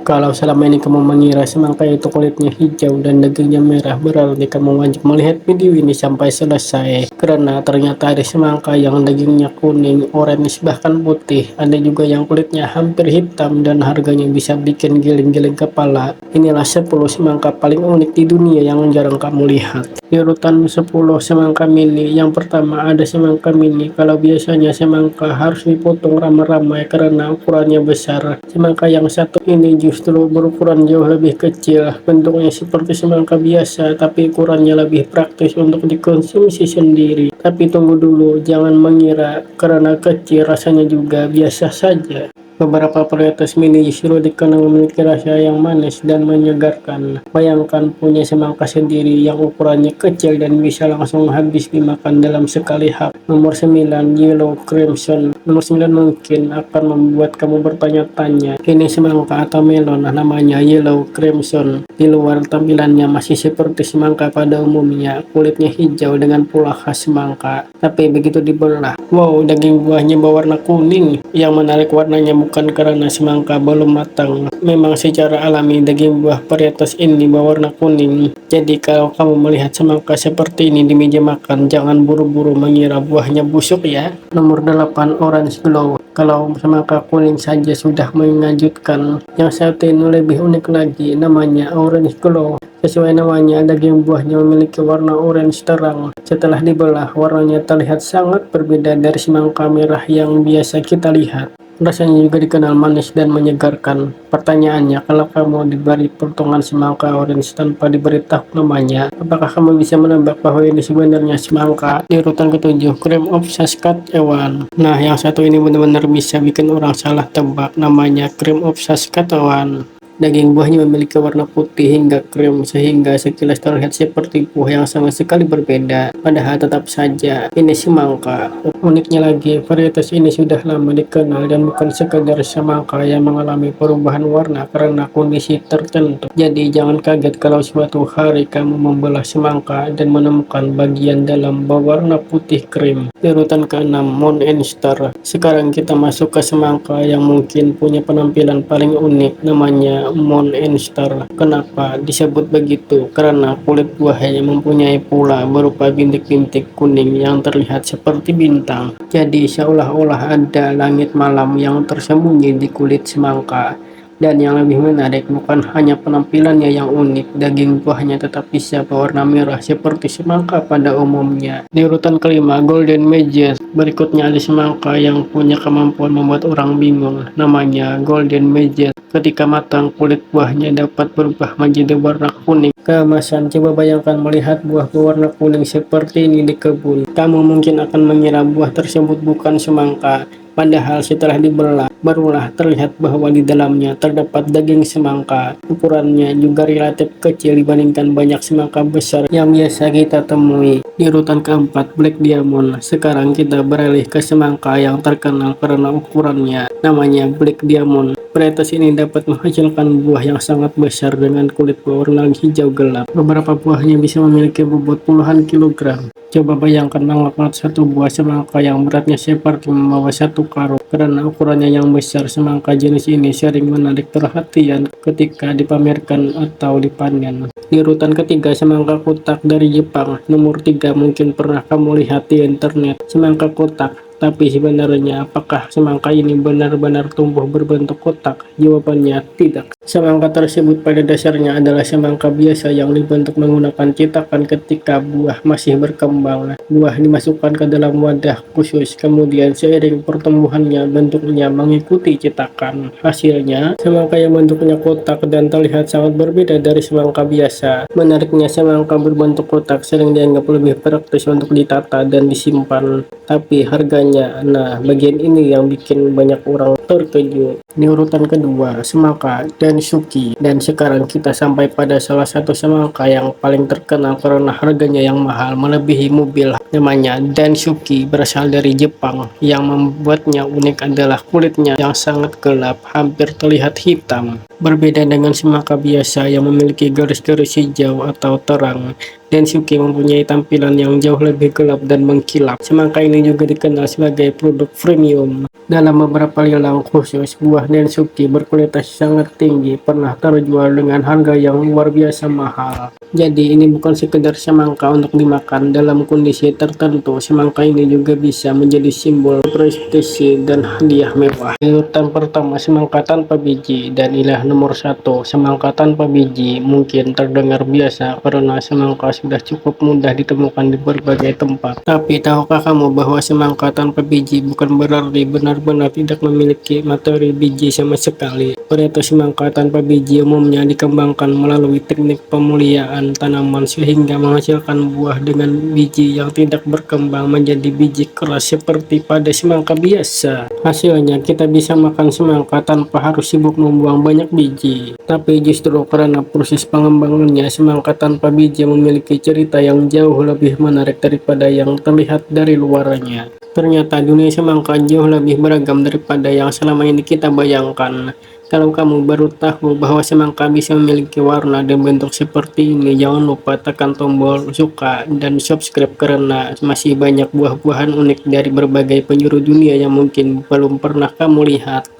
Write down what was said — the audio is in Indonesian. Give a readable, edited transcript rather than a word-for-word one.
Kalau selama ini kamu mengira semangka itu kulitnya hijau dan dagingnya merah, berarti kamu wajib melihat video ini sampai selesai. Karena ternyata ada semangka yang dagingnya kuning, orange, bahkan putih. Ada juga yang kulitnya hampir hitam dan harganya bisa bikin giling-giling kepala. Inilah 10 semangka paling unik di dunia yang jarang kamu lihat. Di urutan 10 semangka mini, yang pertama ada semangka mini. Kalau biasanya semangka harus dipotong ramai-ramai karena ukurannya besar, semangka yang satu ini justru berukuran jauh lebih kecil. Bentuknya seperti semangka biasa, tapi ukurannya lebih praktis untuk dikonsumsi sendiri. Tapi tunggu dulu, jangan mengira karena kecil rasanya juga biasa saja. Beberapa varietas mini justru dikenal memiliki rasa yang manis dan menyegarkan. Bayangkan punya semangka sendiri yang ukurannya kecil dan bisa langsung habis dimakan dalam sekali hap. Nomor 9, Yellow Crimson. Nomor 9 mungkin akan membuat kamu bertanya-tanya, ini semangka atau melon? Namanya Yellow Crimson. Di luar tampilannya masih seperti semangka pada umumnya, kulitnya hijau dengan pola khas semangka. Tapi begitu dibelah, wow, daging buahnya berwarna kuning. Yang menarik warnanya bukan karena semangka belum matang. Memang secara alami daging buah varietas ini berwarna kuning. Jadi kalau kamu melihat semangka seperti ini di meja makan, jangan buru-buru mengira buahnya busuk ya. Nomor 8, Orange Glow. Kalau semangka kuning saja sudah mengejutkan, yang satu ini lebih unik lagi, namanya Orange Glow. Sesuai namanya, daging buahnya memiliki warna orange terang. Setelah dibelah, warnanya terlihat sangat berbeda dari semangka merah yang biasa kita lihat. Rasanya juga dikenal manis dan menyegarkan. Pertanyaannya, kalau kamu diberi potongan semangka orange tanpa diberitahu namanya, apakah kamu bisa menebak bahwa ini sebenarnya semangka? Di urutan ketujuh, Cream of Saskatchewan. Nah, yang satu ini benar-benar bisa bikin orang salah tebak. Namanya Cream of Saskatchewan. Daging buahnya memiliki warna putih hingga krem sehingga sekilas terlihat seperti buah yang sama sekali berbeda. Padahal tetap saja ini semangka. Uniknya lagi, varietas ini sudah lama dikenal dan bukan sekadar semangka yang mengalami perubahan warna karena kondisi tertentu. Jadi jangan kaget kalau suatu hari kamu membelah semangka dan menemukan bagian dalam berwarna putih krim. Di urutan ke-6, Moon and Star. Sekarang kita masuk ke semangka yang mungkin punya penampilan paling unik, namanya Moon and Star. Kenapa disebut begitu? Karena kulit buahnya mempunyai pola berupa bintik-bintik kuning yang terlihat seperti bintang. Jadi seolah-olah ada langit malam yang tersembunyi di kulit semangka. Dan yang lebih menarik, bukan hanya penampilannya yang unik, daging buahnya tetap bisa berwarna merah seperti semangka pada umumnya. Di urutan kelima, Golden Majesty. Berikutnya ada semangka yang punya kemampuan membuat orang bingung, namanya Golden Majesty. Ketika matang, kulit buahnya dapat berubah menjadi warna kuning keemasan. Coba bayangkan melihat buah berwarna kuning seperti ini di kebun. Kamu mungkin akan mengira buah tersebut bukan semangka. Padahal setelah dibelah, barulah terlihat bahwa di dalamnya terdapat daging semangka. Ukurannya juga relatif kecil dibandingkan banyak semangka besar yang biasa kita temui. Di urutan keempat, Black Diamond. Sekarang kita beralih ke semangka yang terkenal karena ukurannya, namanya Black Diamond. Varietas ini dapat menghasilkan buah yang sangat besar dengan kulit berwarna hijau gelap. Beberapa buahnya bisa memiliki bobot puluhan kilogram. Coba bayangkan mengangkat satu buah semangka yang beratnya seperti membawa satu karung. Karena ukurannya yang besar, semangka jenis ini sering menarik perhatian ketika dipamerkan atau dipanen. Di urutan ketiga, semangka kotak dari Jepang. Nomor 3 mungkin pernah kamu lihat di internet, semangka kotak. Tapi sebenarnya apakah semangka ini benar-benar tumbuh berbentuk kotak? Jawabannya tidak. Semangka tersebut pada dasarnya adalah semangka biasa yang dibentuk menggunakan cetakan ketika buah masih berkembang. Buah dimasukkan ke dalam wadah khusus, kemudian seiring pertumbuhannya bentuknya mengikuti cetakan. Hasilnya, semangka yang bentuknya kotak dan terlihat sangat berbeda dari semangka biasa. Menariknya, semangka berbentuk kotak sering dianggap lebih praktis untuk ditata dan disimpan. Tapi harganya, nah bagian ini yang bikin banyak orang terkejut. Di urutan kedua, semangka Danshuki. Dan sekarang kita sampai pada salah satu semangka yang paling terkenal karena harganya yang mahal melebihi mobil. Namanya Danshuki, berasal dari Jepang. Yang membuatnya unik adalah kulitnya yang sangat gelap, hampir terlihat hitam. Berbeda dengan semangka biasa yang memiliki garis-garis hijau atau terang, Densuke mempunyai tampilan yang jauh lebih gelap dan mengkilap. Semangka ini juga dikenal sebagai produk premium. Dalam beberapa lelang khusus, buah Densuke berkualitas sangat tinggi pernah terjual dengan harga yang luar biasa mahal. Jadi ini bukan sekedar semangka untuk dimakan. Dalam kondisi tertentu, semangka ini juga bisa menjadi simbol prestise dan hadiah mewah. Urutan pertama, semangka tanpa biji, dan inilah nomor satu. Semangka tanpa biji mungkin terdengar biasa karena semangka sudah cukup mudah ditemukan di berbagai tempat. Tapi tahukah kamu bahwa semangka tanpa biji bukan berarti benar-benar tidak memiliki materi biji sama sekali? Varietas semangka tanpa biji umumnya dikembangkan melalui teknik pemuliaan tanaman sehingga menghasilkan buah dengan biji yang tidak berkembang menjadi biji keras seperti pada semangka biasa. Hasilnya kita bisa makan semangka tanpa harus sibuk membuang banyak biji. Tapi justru karena proses pengembangannya, semangka tanpa biji memiliki cerita yang jauh lebih menarik daripada yang terlihat dari luarnya. Ternyata dunia semangka jauh lebih beragam daripada yang selama ini kita bayangkan. Kalau kamu baru tahu bahwa semangka bisa memiliki warna dan bentuk seperti ini, jangan lupa tekan tombol suka dan subscribe karena masih banyak buah-buahan unik dari berbagai penjuru dunia yang mungkin belum pernah kamu lihat.